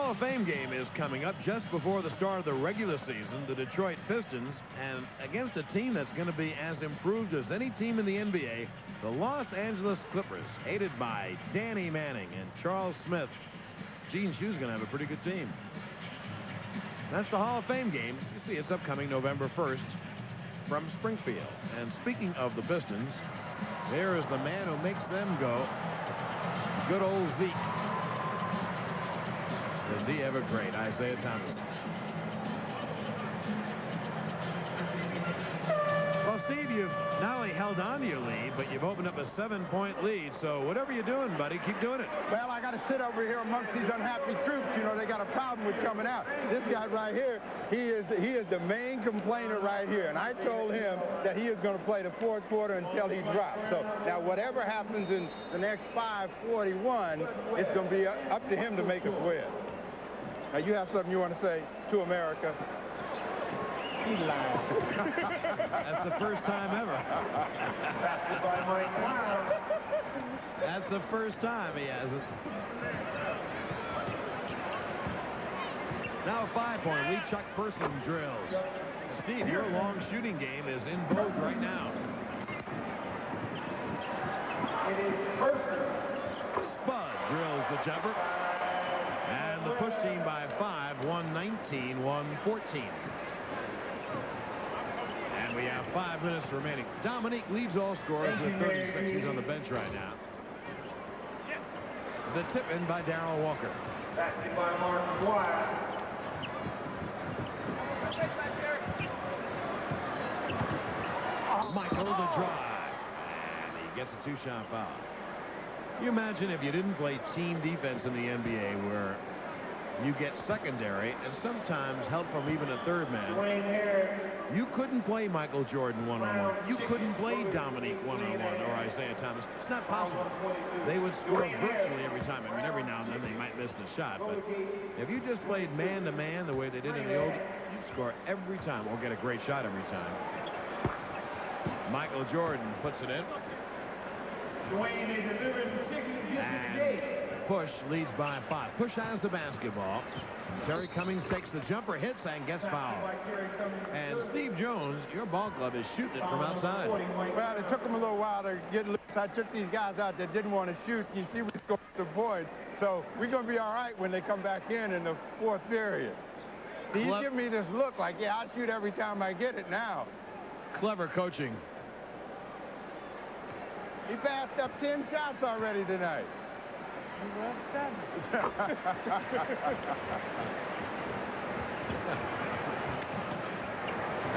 Hall of Fame game is coming up just before the start of the regular season. The Detroit Pistons, and against a team that's going to be as improved as any team in the NBA, the Los Angeles Clippers, aided by Danny Manning and Charles Smith. Gene Shue's going to have a pretty good team. That's the Hall of Fame game. You see, it's upcoming November 1st from Springfield. And speaking of the Pistons, there is the man who makes them go. Good old Zeke. Is he ever great? Isaiah Thomas. Well, Steve, you've not only held on to your lead, but you've opened up a 7-point lead. So whatever you're doing, buddy, keep doing it. Well, I got to sit over here amongst these unhappy troops. You know, they got a problem with coming out. This guy right here, he is the main complainer right here. And I told him that he is going to play the fourth quarter until he drops. So now whatever happens in the next 5:41, it's going to be up to him to make us win. Now, you have something you want to say to America? He's lying. That's the first time ever. That's the first time he hasn't. Now a 5-point lead. Chuck Person drills. Steve, your long shooting game is in vogue right now. It is Person. Spud drills the jumper. And the push team by 5, 119-114. And we have 5 minutes remaining. Dominique leads all scorers with 36. He's on the bench right now. The tip in by Darrell Walker. Basket by Mark McGuire. Michael the drive. And he gets a 2-shot foul. You imagine if you didn't play team defense in the NBA where you get secondary and sometimes help from even a third man. You couldn't play Michael Jordan one-on-one. You couldn't play Dominique one-on-one or Isaiah Thomas. It's not possible. They would score virtually every time. I mean, every now and then they might miss the shot. But if you just played man-to-man the way they did in the old, you'd score every time or get a great shot every time. Michael Jordan puts it in. And Push leads by 5. Push has the basketball. Terry Cummings takes the jumper, hits, and gets fouled. And Steve Jones, your ball club, is shooting it from outside. Well, it took them a little while to get loose. I took these guys out that didn't want to shoot. You see, we scored the void. So we're going to be all right when they come back in the fourth period. He's giving me this look like, yeah, I shoot every time I get it now. Clever coaching. He passed up 10 shots already tonight.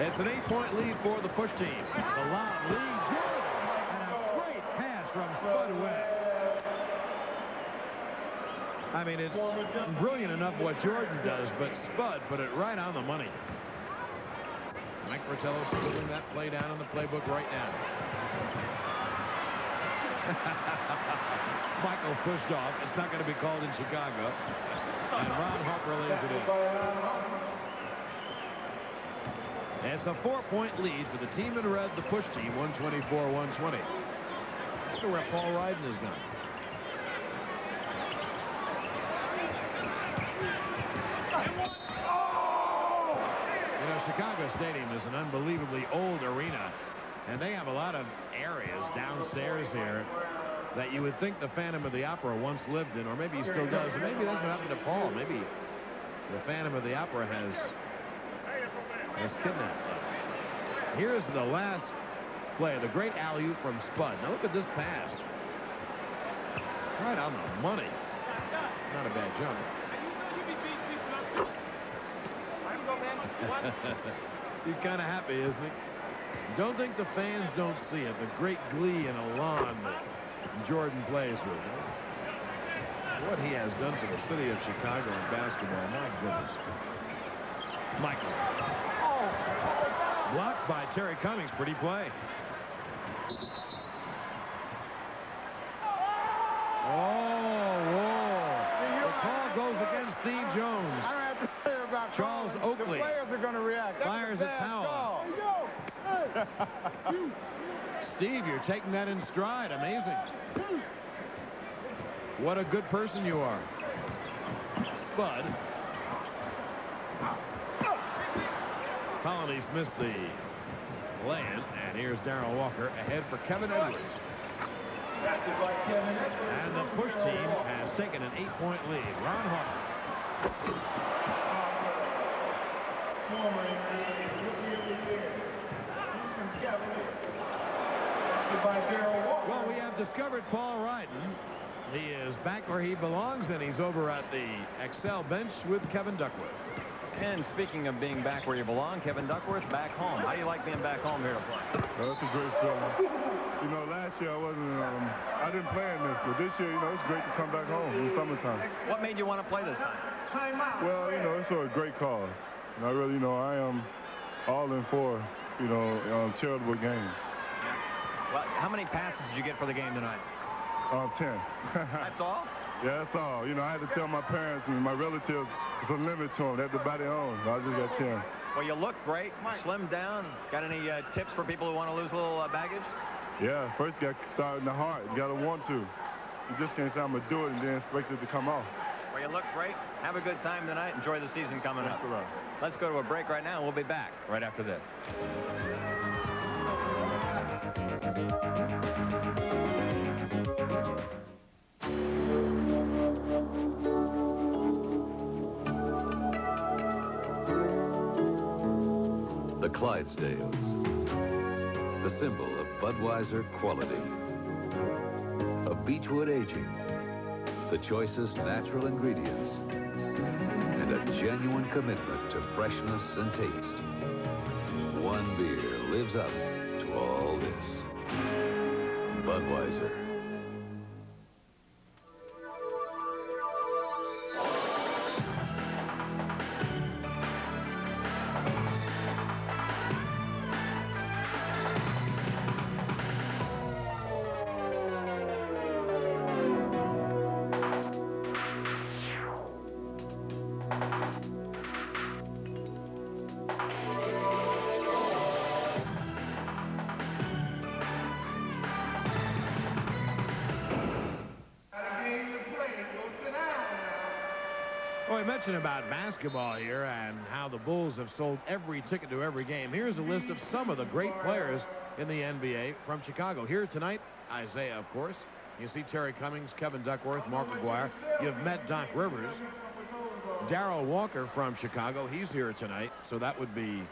It's an 8-point lead for the push team. The lob leads Jordan. And a great pass from Spud Webb. I mean, it's brilliant enough what Jordan does, but Spud put it right on the money. Mike Fratello scribbling that play down in the playbook right now. Michael pushed off. It's not going to be called in Chicago. And Ron Harper lays it in. It's a 4-point lead for the team in red, the push team, 124-120. Look at where Paul Ryden has gone. You know, Chicago Stadium is an unbelievably old arena. And they have a lot of areas downstairs here that you would think the Phantom of the Opera once lived in, or maybe he still does. Or maybe that's what happened to Paul. Maybe the Phantom of the Opera has kidnapped them. Here's the last play, the great alley-oop from Spud. Now look at this pass. Right on the money. Not a bad jump. He's kind of happy, isn't he? Don't think the fans don't see it. The great glee and elan that Jordan plays with. What he has done for the city of Chicago in basketball, my goodness. Michael. Blocked by Terry Cummings. Pretty play. Oh, whoa. The call goes against Steve Jones. I don't have to worry about Charles Oakley. The players are going to react. Fires a towel. Steve, you're taking that in stride. Amazing. What a good person you are. Spud. Colonies missed the land, and here's Darrell Walker ahead for Kevin Edwards. And the push team has taken an 8-point lead. Ron Harper. Well, we have discovered Paul Ryden. He is back where he belongs, and he's over at the Excel bench with Kevin Duckworth. And speaking of being back where you belong, Kevin Duckworth back home. How do you like being back home here to play? Well, that's a great feeling. You know, last year I didn't play in this, but this year, you know, it's great to come back home in the summertime. What made you want to play this time? Well, you know, it's a great cause. And I really, you know, I am all in for, you know, charitable games. Well, how many passes did you get for the game tonight? 10. That's all? Yeah, that's all. You know, I had to tell my parents and my relatives there's a limit to them. They have to buy their own. I just got 10. Well, you look great. Slimmed down. Got any tips for people who want to lose a little baggage? Yeah, first you got to start in the heart. You got to want to. You just can't say I'm going to do it and then expect it to come off. Well, you look great. Have a good time tonight. Enjoy the season coming up. Right. Let's go to a break right now. We'll be back right after this. The Clydesdales, the symbol of Budweiser quality, of Beechwood aging, the choicest natural ingredients, and a genuine commitment to freshness and taste. One beer lives up to all this. Budweiser. Well, I mentioned about basketball here and how the Bulls have sold every ticket to every game. Here's a list of some of the great players in the NBA from Chicago. Here tonight, Isaiah, of course. You see Terry Cummings, Kevin Duckworth, Mark McGuire. You've met Doc Rivers. Darrell Walker from Chicago. He's here tonight, so that would be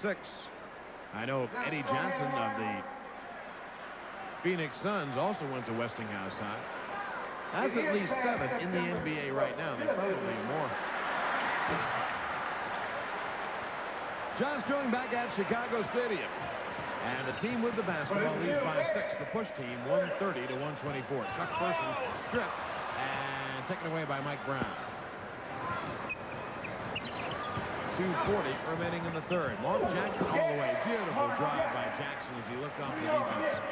6. I know Eddie Johnson of the Phoenix Suns also went to Westinghouse High. That's at least 7 in the NBA right now. There's probably more. John Strong back at Chicago Stadium. And the team with the basketball leads by 6. The push team 130 to 124. Chuck Person stripped and taken away by Mike Brown. 2:40 remaining in the third. Mark Jackson all the way. Beautiful drive by Jackson as he looked off the defense.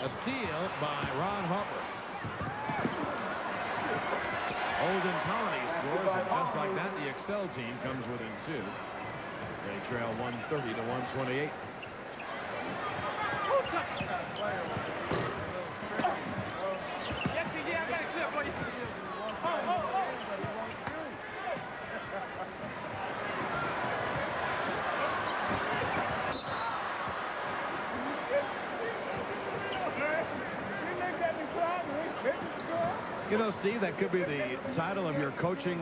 A steal by Ron Harper. Olden Colony scores, and just like that, the Excel team comes within 2. They trail 130 to 128. You know, Steve, that could be the title of your coaching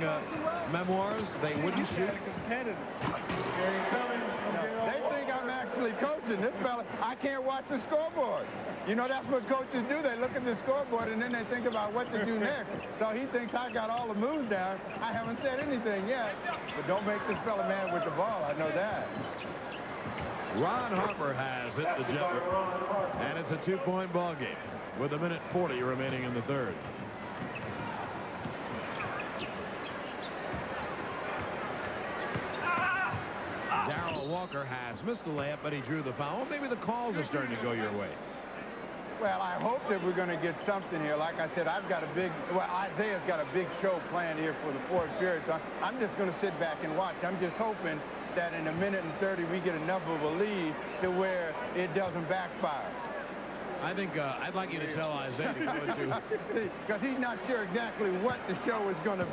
memoirs. They wouldn't shoot. They think I'm actually coaching. This fella, I can't watch the scoreboard. You know, that's what coaches do. They look at the scoreboard and then they think about what to do next. So he thinks I got all the moves down. I haven't said anything yet. But don't make this fella mad with the ball. I know that. Ron Harper has hit the jumper. And it's a 2-point ball game with 1:40 remaining in the third. Darrell Walker has missed the layup, but he drew the foul. Maybe the calls are starting to go your way. Well, I hope that we're going to get something here. Like I said, Isaiah's got a big show planned here for the fourth period. So I'm just going to sit back and watch. I'm just hoping that in 1:30 we get enough of a lead to where it doesn't backfire. I think I'd like you to tell Isaiah to go to. Because he's not sure exactly what the show is going to